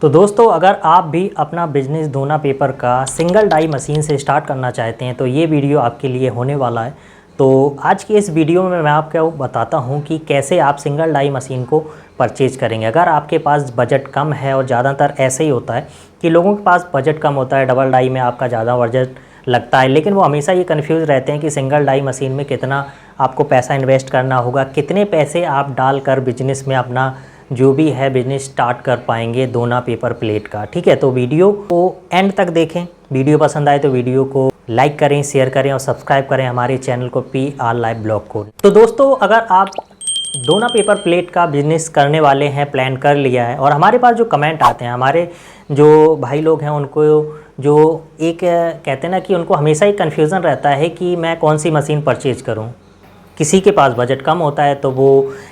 तो दोस्तों, अगर आप भी अपना बिजनेस दोना पेपर का सिंगल डाई मशीन से स्टार्ट करना चाहते हैं तो ये वीडियो आपके लिए होने वाला है। तो आज की इस वीडियो में मैं आपको बताता हूँ कि कैसे आप सिंगल डाई मशीन को परचेज करेंगे। अगर आपके पास बजट कम है, और ज़्यादातर ऐसे ही होता है कि लोगों के पास बजट कम होता है, डबल डाई में आपका ज़्यादा बजट लगता है, लेकिन वो हमेशा ये कन्फ्यूज़ रहते हैं कि सिंगल डाई मशीन में कितना आपको पैसा इन्वेस्ट करना होगा, कितने पैसे आप डालकर बिजनेस में अपना जो भी है बिजनेस स्टार्ट कर पाएंगे दोना पेपर प्लेट का। ठीक है, तो वीडियो को एंड तक देखें। वीडियो पसंद आए तो वीडियो को लाइक करें, शेयर करें और सब्सक्राइब करें हमारे चैनल को PR लाइव ब्लॉग को। तो दोस्तों, अगर आप दोना पेपर प्लेट का बिजनेस करने वाले हैं, प्लान कर लिया है, और हमारे पास जो कमेंट आते हैं, हमारे जो भाई लोग हैं उनको जो एक कहते हैं ना कि उनको हमेशा ही कन्फ्यूज़न रहता है कि मैं कौन सी मशीन परचेज करूं। किसी के पास बजट कम होता है तो वो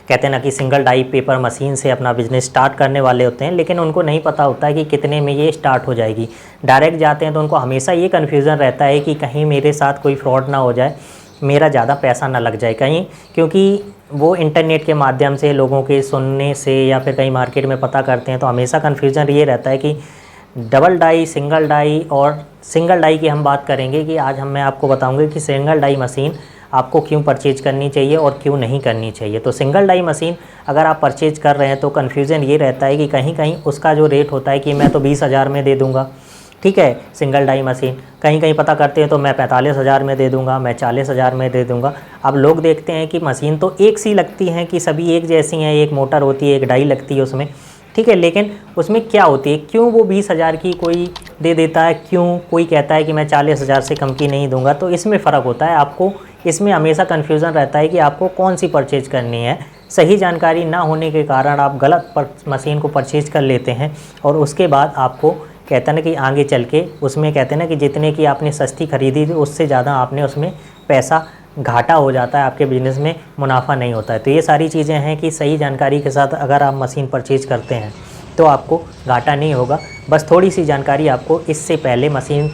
कहते हैं ना कि सिंगल डाई पेपर मशीन से अपना बिज़नेस स्टार्ट करने वाले होते हैं, लेकिन उनको नहीं पता होता है कि कितने में ये स्टार्ट हो जाएगी। डायरेक्ट जाते हैं तो उनको हमेशा ये कन्फ्यूज़न रहता है कि कहीं मेरे साथ कोई फ्रॉड ना हो जाए, मेरा ज़्यादा पैसा ना लग जाए कहीं, क्योंकि वो इंटरनेट के माध्यम से लोगों के सुनने से या फिर कहीं मार्केट में पता करते हैं तो हमेशा कन्फ्यूज़न ये रहता है कि डबल डाई, सिंगल डाई। और सिंगल डाई की हम बात करेंगे कि आज मैं आपको बताऊंगा कि सिंगल डाई मशीन आपको क्यों परचेज करनी चाहिए और क्यों नहीं करनी चाहिए। तो सिंगल डाई मशीन अगर आप परचेज कर रहे हैं तो कन्फ्यूज़न ये रहता है कि कहीं कहीं उसका जो रेट होता है कि मैं तो 20,000 में दे दूंगा, ठीक है, सिंगल डाई मशीन। कहीं कहीं पता करते हैं तो मैं 45,000 में दे दूंगा, मैं 40,000 में दे दूंगा। अब लोग देखते हैं कि मशीन तो एक सी लगती हैं, कि सभी एक जैसी हैं, एक मोटर होती है, एक डाई लगती है उसमें, ठीक है, लेकिन उसमें क्या होती है, क्यों वो 20,000 की कोई दे देता है, क्यों कोई कहता है कि मैं 40,000 से कम की नहीं दूंगा। तो इसमें फ़र्क होता है। आपको इसमें हमेशा कन्फ्यूज़न रहता है कि आपको कौन सी परचेज करनी है। सही जानकारी ना होने के कारण आप गलत मशीन को परचेज कर लेते हैं, और उसके बाद आपको कहते हैं ना कि आगे चल के उसमें कहते हैं ना कि जितने की आपने सस्ती खरीदी थी उससे ज़्यादा आपने उसमें पैसा घाटा हो जाता है, आपके बिज़नेस में मुनाफा नहीं होता है। तो ये सारी चीज़ें हैं कि सही जानकारी के साथ अगर आप मशीन परचेज करते हैं तो आपको घाटा नहीं होगा। बस थोड़ी सी जानकारी आपको इससे पहले, मशीन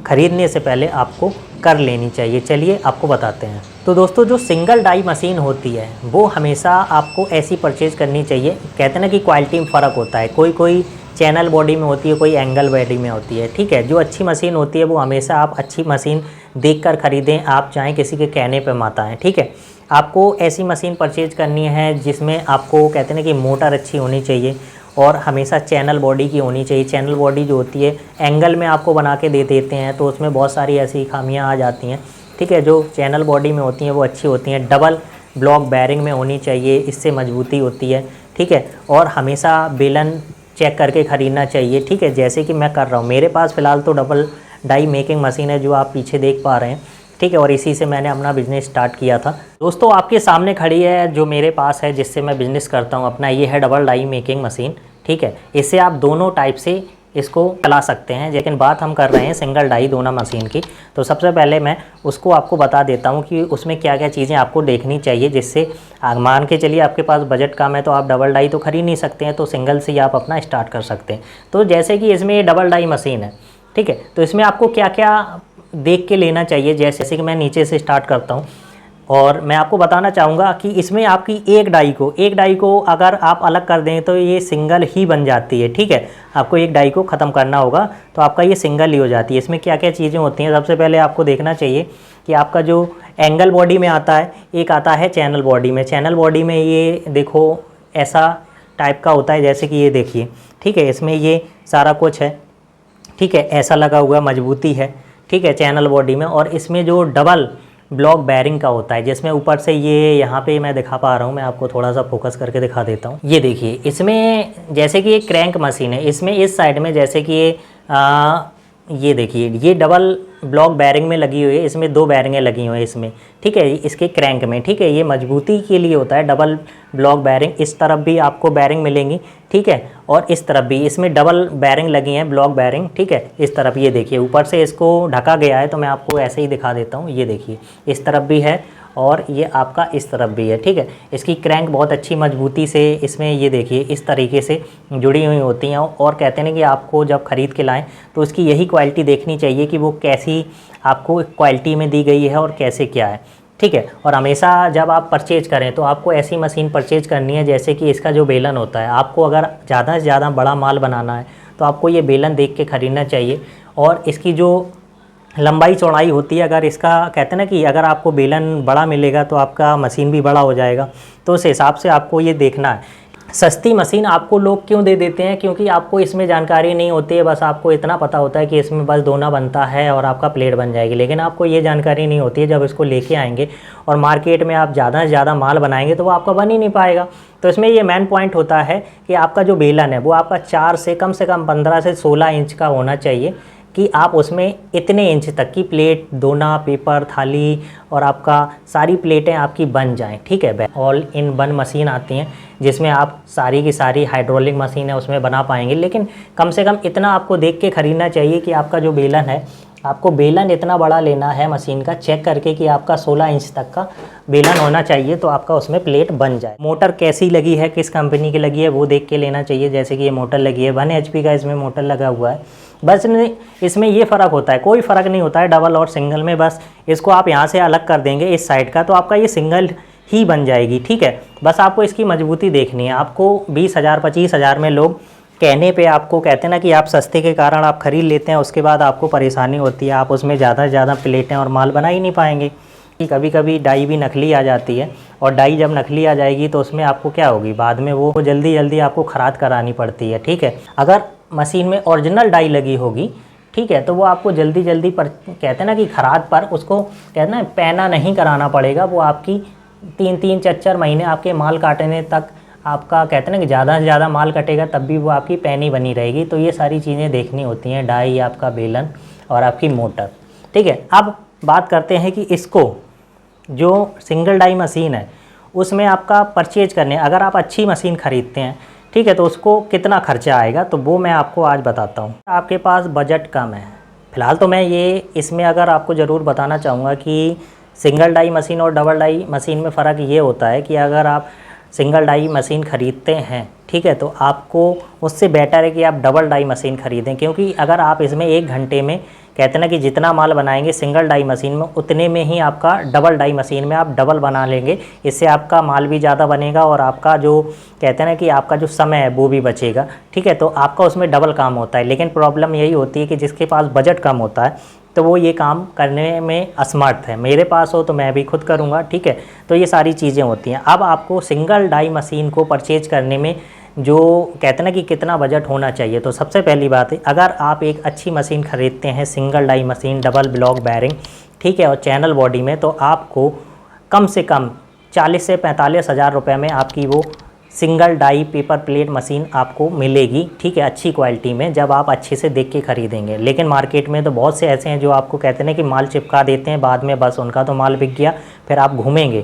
ख़रीदने से पहले आपको कर लेनी चाहिए। चलिए आपको बताते हैं। तो दोस्तों, जो सिंगल डाई मशीन होती है वो हमेशा आपको ऐसी परचेज करनी चाहिए। कहते हैं ना कि क्वालिटी में फ़र्क होता है, कोई चैनल बॉडी में होती है, कोई एंगल बॉडी में होती है, ठीक है। जो अच्छी मशीन होती है वो हमेशा आप अच्छी मशीन देखकर ख़रीदें, आप चाहें किसी के कहने पे मत आएँ, ठीक है। आपको ऐसी मशीन परचेज करनी है जिसमें आपको कहते हैं ना कि मोटर अच्छी होनी चाहिए और हमेशा चैनल बॉडी की होनी चाहिए। चैनल बॉडी जो होती है एंगल में आपको बना के दे देते हैं तो उसमें बहुत सारी ऐसी खामियां आ जाती हैं, ठीक है। जो चैनल बॉडी में होती हैं वो अच्छी होती हैं। डबल ब्लॉक बैरिंग में होनी चाहिए, इससे मजबूती होती है, ठीक है। और हमेशा बेलन चेक करके ख़रीदना चाहिए, ठीक है, जैसे कि मैं कर रहा हूँ। मेरे पास फ़िलहाल तो डबल डाई मेकिंग मशीन है जो आप पीछे देख पा रहे हैं, ठीक है, और इसी से मैंने अपना बिज़नेस स्टार्ट किया था। दोस्तों, आपके सामने खड़ी है जो मेरे पास है, जिससे मैं बिज़नेस करता हूँ अपना, ये है डबल डाई मेकिंग मशीन, ठीक है। इससे आप दोनों टाइप से इसको चला सकते हैं, लेकिन बात हम कर रहे हैं सिंगल डाई दोना मशीन की। तो सबसे पहले मैं उसको आपको बता देता हूँ कि उसमें क्या क्या चीज़ें आपको देखनी चाहिए, जिससे मान के चलिए आपके पास बजट कम है तो आप डबल डाई तो खरीद नहीं सकते हैं, तो सिंगल से ही आप अपना स्टार्ट कर सकते हैं। तो जैसे कि इसमें ये डबल डाई मशीन है, ठीक है, तो इसमें आपको क्या क्या देख के लेना चाहिए। जैसे कि मैं नीचे से स्टार्ट करता हूँ और मैं आपको बताना चाहूँगा कि इसमें आपकी एक डाई को अगर आप अलग कर दें तो ये सिंगल ही बन जाती है, ठीक है। आपको एक डाई को ख़त्म करना होगा तो आपका ये सिंगल ही हो जाती है। इसमें क्या क्या चीज़ें होती हैं, सबसे पहले आपको देखना चाहिए कि आपका जो एंगल बॉडी में आता है, एक आता है चैनल बॉडी में। चैनल बॉडी में ये देखो ऐसा टाइप का होता है, जैसे कि ये देखिए, ठीक है, इसमें ये सारा कुछ है, ठीक है, ऐसा लगा हुआ मजबूती है, ठीक है, चैनल बॉडी में। और इसमें जो डबल ब्लॉक बैरिंग का होता है, जिसमें ऊपर से ये यहाँ पे मैं दिखा पा रहा हूँ, मैं आपको थोड़ा सा फोकस करके दिखा देता हूँ। ये देखिए, इसमें जैसे कि ये क्रैंक मशीन है, इसमें इस साइड में जैसे कि ये देखिए ये डबल ब्लॉक बैरिंग में लगी हुई है, इसमें 2 बैरिंगें लगी हुई हैं इसमें, ठीक है, इसके क्रैंक में, ठीक है। ये मजबूती के लिए होता है डबल ब्लॉक बैरिंग। इस तरफ भी आपको बैरिंग मिलेंगी, ठीक है, और इस तरफ भी इसमें डबल बैरिंग लगी हैं, ब्लॉक बैरिंग, ठीक है। इस तरफ ये देखिए ऊपर से इसको ढका गया है, तो मैं आपको ऐसे ही दिखा देता हूँ। ये देखिए इस तरफ भी है और ये आपका इस तरफ भी है, ठीक है। इसकी क्रैंक बहुत अच्छी मजबूती से इसमें ये देखिए इस तरीके से जुड़ी हुई होती हैं। और कहते हैं कि आपको जब ख़रीद के लाएं तो उसकी यही क्वालिटी देखनी चाहिए कि वो कैसी आपको क्वालिटी में दी गई है और कैसे क्या है। ठीक है। और हमेशा जब आप परचेज करें तो आपको ऐसी मशीन परचेज करनी है जैसे कि इसका जो बेलन होता है, आपको अगर ज़्यादा से ज़्यादा बड़ा माल बनाना है तो आपको ये बेलन देख के ख़रीदना चाहिए। और इसकी जो लंबाई चौड़ाई होती है, अगर इसका कहते हैं ना कि अगर आपको बेलन बड़ा मिलेगा तो आपका मशीन भी बड़ा हो जाएगा, तो उस हिसाब से आपको ये देखना है। सस्ती मशीन आपको लोग क्यों दे देते हैं? क्योंकि आपको इसमें जानकारी नहीं होती है, बस आपको इतना पता होता है कि इसमें बस दोना बनता है और आपका प्लेट बन जाएगी, लेकिन आपको ये जानकारी नहीं होती है जब इसको लेके आएंगे और मार्केट में आप ज़्यादा से ज़्यादा माल बनाएंगे तो वो आपका बन ही नहीं पाएगा। तो इसमें ये मेन पॉइंट होता है कि आपका जो बेलन है वो आपका 4 से कम 15 से 16 इंच का होना चाहिए कि आप उसमें इतने इंच तक की प्लेट, दोना, पेपर, थाली और आपका सारी प्लेटें आपकी बन जाएं। ठीक है, ऑल इन वन मशीन आती हैं जिसमें आप सारी की सारी हाइड्रोलिक मशीन है उसमें बना पाएंगे, लेकिन कम से कम इतना आपको देख के ख़रीदना चाहिए कि आपका जो बेलन है, आपको बेलन इतना बड़ा लेना है मशीन का, चेक करके कि आपका 16 इंच तक का बेलन होना चाहिए तो आपका उसमें प्लेट बन जाए। मोटर कैसी लगी है, किस कंपनी की लगी है वो देख के लेना चाहिए। जैसे कि ये मोटर लगी है 1 HP का इसमें मोटर लगा हुआ है। बस इसमें ये फ़र्क होता है, कोई फ़र्क नहीं होता है डबल और सिंगल में। बस इसको आप यहाँ से अलग कर देंगे इस साइड का तो आपका ये सिंगल ही बन जाएगी। ठीक है, बस आपको इसकी मजबूती देखनी है। आपको 20,000 25,000 में लोग कहने पे आपको कहते हैं ना कि आप सस्ते के कारण आप ख़रीद लेते हैं, उसके बाद आपको परेशानी होती है, आप उसमें ज़्यादा से ज़्यादा प्लेटें और माल बना ही नहीं पाएंगे। कभी कभी डाई भी नकली आ जाती है और डाई जब नकली आ जाएगी तो उसमें आपको क्या होगी, बाद में वो जल्दी जल्दी आपको खराद करानी पड़ती है। ठीक है, अगर मशीन में ओरिजिनल डाई लगी होगी, ठीक है, तो वो आपको जल्दी जल्दी पर कहते हैं ना कि खराद पर उसको कहते हैं पैना नहीं कराना पड़ेगा। वो आपकी 3-3 4-4 महीने आपके माल काटने तक आपका कहते हैं ना कि ज़्यादा से ज़्यादा माल कटेगा तब भी वो आपकी पैनी बनी रहेगी। तो ये सारी चीज़ें देखनी होती हैं, डाई, आपका बेलन और आपकी मोटर। ठीक है, अब बात करते हैं कि इसको जो सिंगल डाई मशीन है उसमें आपका परचेज करने, अगर आप अच्छी मशीन ख़रीदते हैं, ठीक है, तो उसको कितना खर्चा आएगा तो वो मैं आपको आज बताता हूँ। आपके पास बजट कम है फ़िलहाल तो मैं ये इसमें अगर आपको ज़रूर बताना चाहूँगा कि सिंगल डाई मशीन और डबल डाई मशीन में फ़र्क ये होता है कि अगर आप सिंगल डाई मशीन ख़रीदते हैं, ठीक है, तो आपको उससे बेटर है कि आप डबल डाई मशीन ख़रीदें। क्योंकि अगर आप इसमें 1 घंटे में कहते हैं ना कि जितना माल बनाएंगे सिंगल डाई मशीन में उतने में ही आपका डबल डाई मशीन में आप डबल बना लेंगे। इससे आपका माल भी ज़्यादा बनेगा और आपका जो कहते हैं ना कि आपका जो समय है वो भी बचेगा। ठीक है, तो आपका उसमें डबल काम होता है। लेकिन प्रॉब्लम यही होती है कि जिसके पास बजट कम होता है तो वो ये काम करने में असमर्थ है। मेरे पास हो तो मैं भी खुद करूँगा। ठीक है, तो ये सारी चीज़ें होती हैं। अब आपको सिंगल डाई मशीन को परचेज करने में जो कहते हैं ना कि कितना बजट होना चाहिए, तो सबसे पहली बात है, अगर आप एक अच्छी मशीन ख़रीदते हैं single die machine, double block bearing, ठीक है, और चैनल बॉडी में, तो आपको कम से कम 40 से 45 हज़ार रुपये में आपकी वो single die paper plate machine आपको मिलेगी। ठीक है, अच्छी क्वालिटी में, जब आप अच्छे से देख के ख़रीदेंगे। लेकिन मार्केट में तो बहुत से ऐसे हैं जो आपको कहते हैं कि माल चिपका देते हैं, बाद में बस उनका तो माल बिक गया, फिर आप घूमेंगे।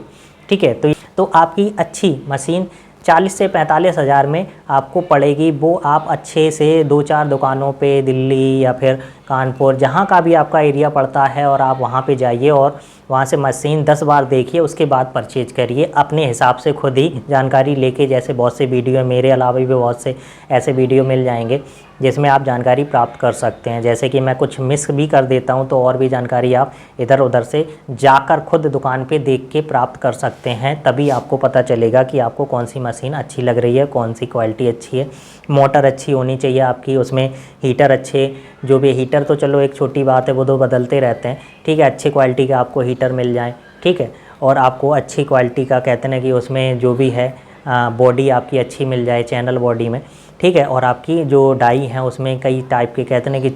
ठीक है, तो आपकी अच्छी मशीन 40 से 45 हज़ार में आपको पड़ेगी। वो आप अच्छे से 2-4 दुकानों पे, दिल्ली या फिर कानपुर, जहाँ का भी आपका एरिया पड़ता है, और आप वहाँ पे जाइए और वहाँ से मशीन 10 बार देखिए, उसके बाद परचेज करिए अपने हिसाब से, खुद ही जानकारी लेके। जैसे बहुत से वीडियो, मेरे अलावा भी बहुत से ऐसे वीडियो मिल जाएंगे जिसमें आप जानकारी प्राप्त कर सकते हैं। जैसे कि मैं कुछ मिस भी कर देता हूं, तो और भी जानकारी आप इधर उधर से जाकर खुद दुकान पे देख के प्राप्त कर सकते हैं। तभी आपको पता चलेगा कि आपको कौन सी मशीन अच्छी लग रही है, कौन सी क्वालिटी अच्छी है। मोटर अच्छी होनी चाहिए आपकी, उसमें हीटर अच्छे, जो भी हीटर तो चलो एक छोटी बात है, वो तो बदलते रहते हैं। ठीक है, अच्छी क्वालिटी का आपको हीटर मिल जाए। ठीक है, और आपको अच्छी क्वालिटी का कहते हैं कि उसमें जो भी है बॉडी आपकी अच्छी मिल जाए चैनल बॉडी में। ठीक है, और आपकी जो डाई है उसमें कई टाइप के कहते हैं कि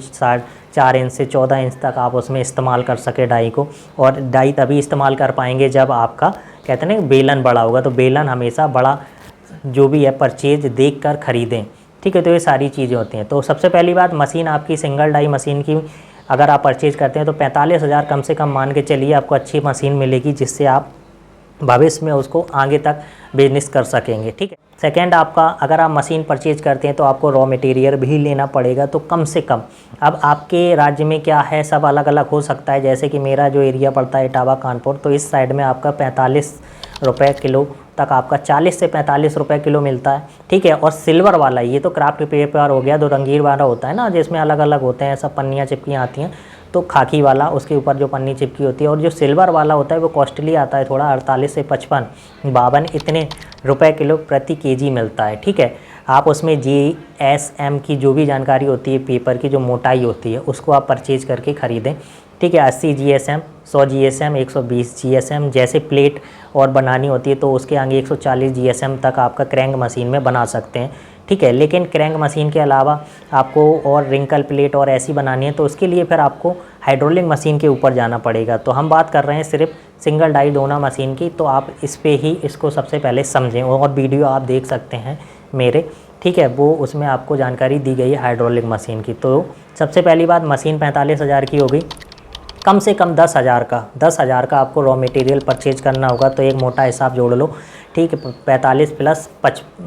4 इंच से 14 इंच तक आप उसमें इस्तेमाल कर सके डाई को। और डाई तभी इस्तेमाल कर पाएंगे जब आपका कहते हैं बेलन बड़ा होगा। तो बेलन हमेशा बड़ा जो भी है परचेज देख कर ख़रीदें। ठीक है, तो ये सारी चीज़ें होती हैं। तो सबसे पहली बात, मशीन आपकी सिंगल डाई मशीन की अगर आप परचेज करते हैं तो 45 हज़ार कम से कम मान के चलिए, आपको अच्छी मशीन मिलेगी जिससे आप भविष्य में उसको आगे तक बिजनेस कर सकेंगे। ठीक है, सेकेंड, आपका अगर आप मशीन परचेज करते हैं तो आपको रॉ मटेरियल भी लेना पड़ेगा, तो कम से कम, अब आपके राज्य में क्या है, सब अलग अलग हो सकता है। जैसे कि मेरा जो एरिया पड़ता है इटावा कानपुर, तो इस साइड में आपका 45 रुपये किलो तक, आपका 40 से 45 रुपये किलो मिलता है। ठीक है, और सिल्वर वाला, ये तो क्राफ्ट पेपर हो गया, 2 रंगीन वाला होता है ना, जिसमें अलग अलग होते हैं, सब पन्नियाँ चिपकियाँ आती हैं, तो खाकी वाला उसके ऊपर जो पन्नी चिपकी होती है, और जो सिल्वर वाला होता है वो कॉस्टली आता है थोड़ा, 48 से 55 52 इतने रुपए किलो प्रति केजी मिलता है। ठीक है, आप उसमें GSM की जो भी जानकारी होती है, पेपर की जो मोटाई होती है, उसको आप परचेज करके ख़रीदें। ठीक है, 80 GSM, 100 GSM, 120 GSM, जैसे प्लेट और बनानी होती है तो उसके आगे 140 GSM तक आपका क्रैंक मशीन में बना सकते हैं। ठीक है, लेकिन क्रैंक मशीन के अलावा आपको और रिंकल प्लेट और ऐसी बनानी है तो उसके लिए फिर आपको हाइड्रोलिक मशीन के ऊपर जाना पड़ेगा। तो हम बात कर रहे हैं सिर्फ सिंगल डाई डोना मशीन की, तो आप इस पे ही इसको सबसे पहले समझें, और वीडियो आप देख सकते हैं मेरे। ठीक है, वो उसमें आपको जानकारी दी गई है हाइड्रोलिक मशीन की। तो सबसे पहली बात, मशीन 45,000 की होगी, कम से कम 10,000 का आपको रॉ मटेरियल परचेज करना होगा। तो एक मोटा हिसाब जोड़ लो। ठीक है, 45 प्लस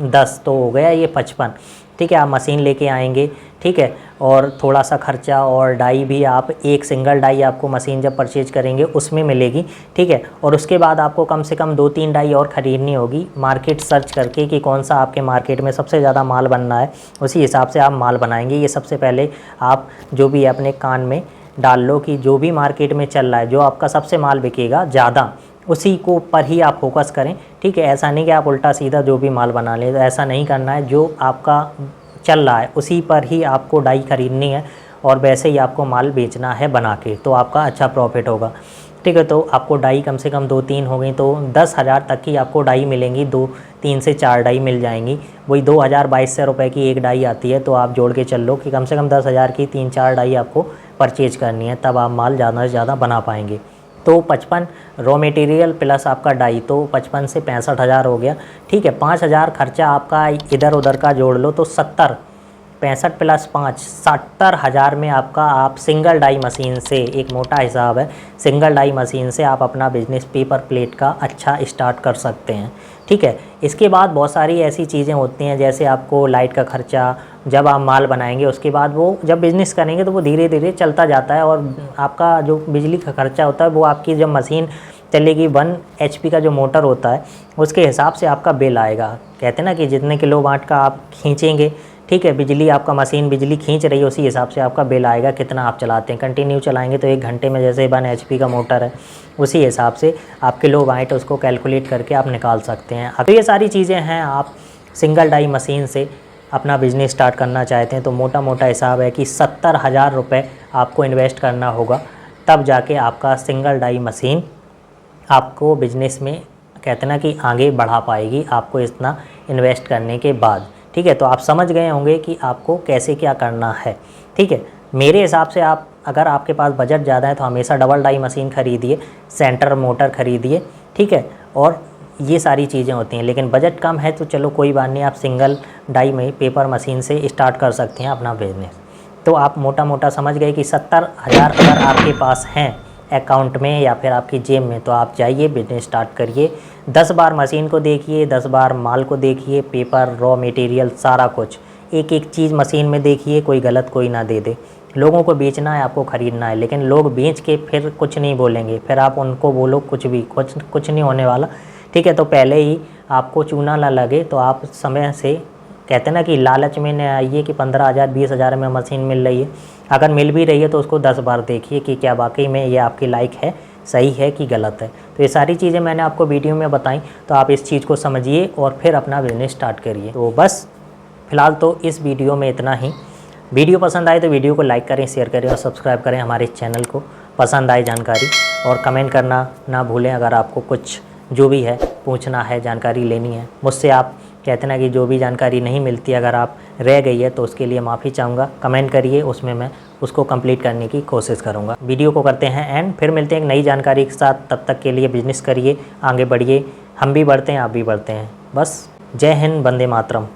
10 तो हो गया ये 55। ठीक है, आप मशीन लेके आएंगे। ठीक है, और थोड़ा सा खर्चा, और डाई भी आप एक सिंगल डाई आपको मशीन जब परचेज करेंगे उसमें मिलेगी। ठीक है, और उसके बाद आपको कम से कम 2-3 डाई और ख़रीदनी होगी, मार्केट सर्च करके कि कौन सा आपके मार्केट में सबसे ज़्यादा माल बनना है, उसी हिसाब से आप माल बनाएंगे। ये सबसे पहले आप जो भी अपने कान में डाल लो कि जो भी मार्केट में चल रहा है, जो आपका सबसे माल बिकेगा ज़्यादा, उसी को पर ही आप फोकस करें। ठीक है, ऐसा नहीं कि आप उल्टा सीधा जो भी माल बना लें, तो ऐसा नहीं करना है। जो आपका चल रहा है उसी पर ही आपको डाई खरीदनी है, और वैसे ही आपको माल बेचना है बना के, तो आपका अच्छा प्रॉफिट होगा। ठीक है, तो आपको डाई कम से कम 2-3 हो गई तो 10,000 तक की आपको डाई मिलेंगी। 3 से 4 डाई मिल जाएंगी, वही 2,022 रुपये की एक डाई आती है। तो आप जोड़ के चल लो कि कम से कम 10,000 की 3-4 डाई आपको परचेज करनी है, तब आप माल ज़्यादा से ज़्यादा बना पाएंगे। तो 55 रॉ मटेरियल प्लस आपका डाई, तो 55 से 65,000 हो गया। ठीक है, 5,000 खर्चा आपका इधर उधर का जोड़ लो तो 65 प्लस 5 70,000 में आपका आप सिंगल डाई मशीन से, एक मोटा हिसाब है, सिंगल डाई मशीन से आप अपना बिजनेस पेपर प्लेट का अच्छा स्टार्ट कर सकते हैं। ठीक है, इसके बाद बहुत सारी ऐसी चीज़ें होती हैं, जैसे आपको लाइट का खर्चा, जब आप माल बनाएंगे उसके बाद वो जब बिज़नेस करेंगे तो वो धीरे धीरे चलता जाता है, और आपका जो बिजली का खर्चा होता है वो आपकी जब मशीन चलेगी 1 HP का जो मोटर होता है उसके हिसाब से आपका बिल आएगा। कहते हैं ना कि जितने किलोवाट का आप खींचेंगे, ठीक है, बिजली आपका मशीन बिजली खींच रही है, उसी हिसाब से आपका बिल आएगा कितना आप चलाते हैं। कंटिन्यू चलाएंगे तो 1 घंटे में जैसे 1 HP का मोटर है, उसी हिसाब से आप किलोवाट उसको कैलकुलेट करके आप निकाल सकते हैं। अब ये सारी चीज़ें हैं, आप सिंगल डाई मशीन से अपना बिज़नेस स्टार्ट करना चाहते हैं तो मोटा मोटा हिसाब है कि 70,000 रुपये आपको इन्वेस्ट करना होगा, तब जाके आपका सिंगल डाई मशीन आपको बिज़नेस में, कहते ना कि आगे बढ़ा पाएगी आपको इतना इन्वेस्ट करने के बाद। ठीक है, तो आप समझ गए होंगे कि आपको कैसे क्या करना है। ठीक है, मेरे हिसाब से आप, अगर आपके पास बजट ज़्यादा है तो हमेशा डबल डाई मशीन ख़रीदिए, सेंटर मोटर ख़रीदिए। ठीक है, और ये सारी चीज़ें होती हैं। लेकिन बजट कम है तो चलो कोई बात नहीं, आप सिंगल डाई में पेपर मशीन से स्टार्ट कर सकते हैं अपना बिज़नेस। तो आप मोटा मोटा समझ गए कि 70,000 अगर आपके पास हैं अकाउंट में या फिर आपकी जेब में, तो आप जाइए बिजनेस स्टार्ट करिए। 10 बार मशीन को देखिए, 10 बार माल को देखिए, पेपर, रॉ मटेरियल, सारा कुछ एक एक चीज़ मशीन में देखिए, कोई गलत कोई ना दे दे। लोगों को बेचना है, आपको ख़रीदना है, लेकिन लोग बेच के फिर कुछ नहीं बोलेंगे, फिर आप उनको बोलो कुछ नहीं होने वाला। ठीक है, तो पहले ही आपको चूना ना लगे तो आप समय से, कहते हैं ना कि लालच में न आइए कि 15,000 20,000 में मशीन मिल रही है। अगर मिल भी रही है तो उसको 10 बार देखिए कि क्या वाकई में ये आपके लायक है, सही है कि गलत है। तो ये सारी चीज़ें मैंने आपको वीडियो में बताई, तो आप इस चीज़ को समझिए और फिर अपना बिज़नेस स्टार्ट करिए। तो बस फ़िलहाल तो इस वीडियो में इतना ही। वीडियो पसंद आए तो वीडियो को लाइक करें, शेयर करें और सब्सक्राइब करें हमारे चैनल को, पसंद आए जानकारी, और कमेंट करना ना भूलें। अगर आपको कुछ जो भी है पूछना है, जानकारी लेनी है मुझसे, आप कहते ना कि जो भी जानकारी नहीं मिलती, अगर आप रह गई है तो उसके लिए माफ़ी चाहूँगा। कमेंट करिए, उसमें मैं उसको कंप्लीट करने की कोशिश करूँगा। वीडियो को करते हैं एंड, फिर मिलते हैं एक नई जानकारी के साथ। तब तक के लिए बिजनेस करिए, आगे बढ़िए, हम भी बढ़ते हैं, आप भी बढ़ते हैं। बस जय हिंद, वंदे मातरम।